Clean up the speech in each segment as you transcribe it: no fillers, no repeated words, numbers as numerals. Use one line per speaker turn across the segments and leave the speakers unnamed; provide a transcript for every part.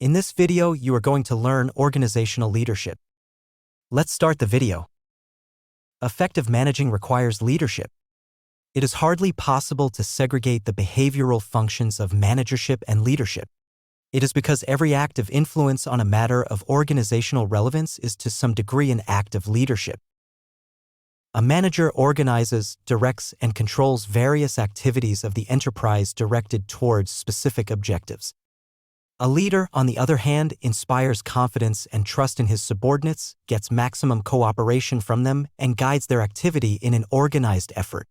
In this video, you are going to learn organizational leadership. Let's start the video. Effective managing requires leadership. It is hardly possible to segregate the behavioral functions of managership and leadership. It is because every act of influence on a matter of organizational relevance is to some degree an act of leadership. A manager organizes, directs, and controls various activities of the enterprise directed towards specific objectives. A leader, on the other hand, inspires confidence and trust in his subordinates, gets maximum cooperation from them, and guides their activity in an organized effort.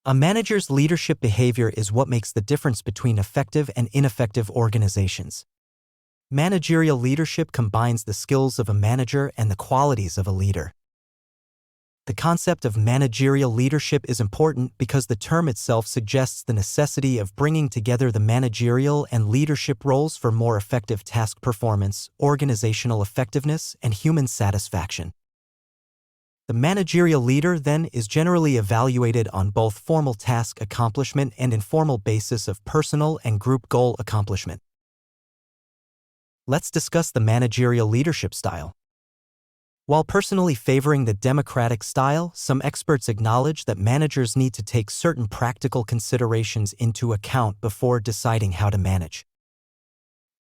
A manager's leadership behavior is what makes the difference between effective and ineffective organizations. Managerial leadership combines the skills of a manager and the qualities of a leader. The concept of managerial leadership is important because the term itself suggests the necessity of bringing together the managerial and leadership roles for more effective task performance, organizational effectiveness, and human satisfaction. The managerial leader, then, is generally evaluated on both formal task accomplishment and informal basis of personal and group goal accomplishment. Let's discuss the managerial leadership style. While personally favoring the democratic style, some experts acknowledge that managers need to take certain practical considerations into account before deciding how to manage.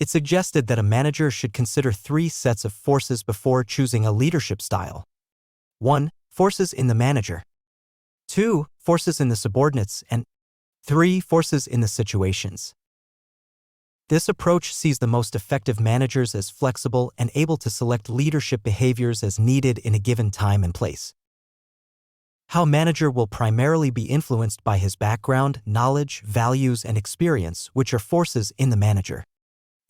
It's suggested that a manager should consider 3 sets of forces before choosing a leadership style. 1. Forces in the manager. 2. Forces in the subordinates. And 3. Forces in the situations. This approach sees the most effective managers as flexible and able to select leadership behaviors as needed in a given time and place. How a manager will primarily be influenced by his background, knowledge, values, and experience, which are forces in the manager.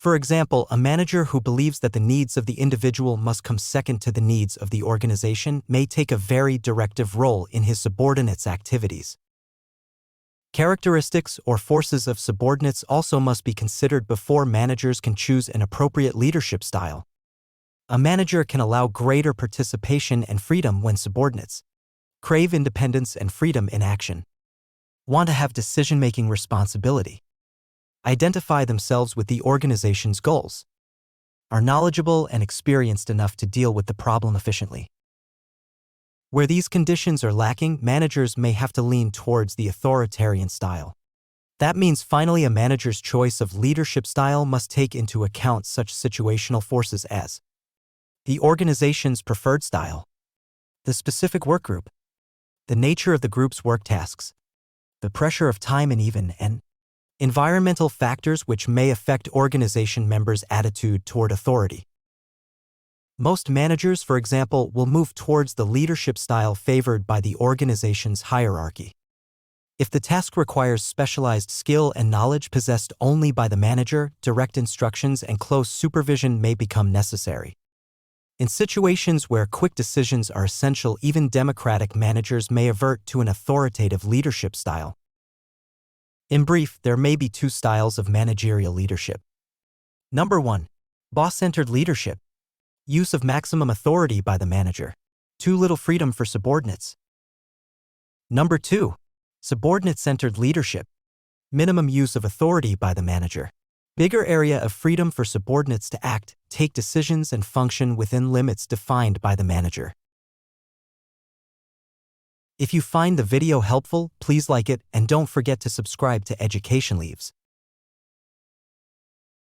For example, a manager who believes that the needs of the individual must come second to the needs of the organization may take a very directive role in his subordinates' activities. Characteristics or forces of subordinates also must be considered before managers can choose an appropriate leadership style. A manager can allow greater participation and freedom when subordinates crave independence and freedom in action, want to have decision-making responsibility, identify themselves with the organization's goals, are knowledgeable and experienced enough to deal with the problem efficiently. Where these conditions are lacking, managers may have to lean towards the authoritarian style. That means finally a manager's choice of leadership style must take into account such situational forces as the organization's preferred style, the specific workgroup, the nature of the group's work tasks, the pressure of time and environmental factors which may affect organization members' attitude toward authority. Most managers, for example, will move towards the leadership style favored by the organization's hierarchy. If the task requires specialized skill and knowledge possessed only by the manager, direct instructions and close supervision may become necessary. In situations where quick decisions are essential, even democratic managers may avert to an authoritative leadership style. In brief, there may be 2 styles of managerial leadership. Number 1. Boss-centered leadership. Use of maximum authority by the manager. Too little freedom for subordinates. Number 2. Subordinate-centered leadership. Minimum use of authority by the manager. Bigger area of freedom for subordinates to act, take decisions, and function within limits defined by the manager. If you find the video helpful, please like it and don't forget to subscribe to Education Leaves.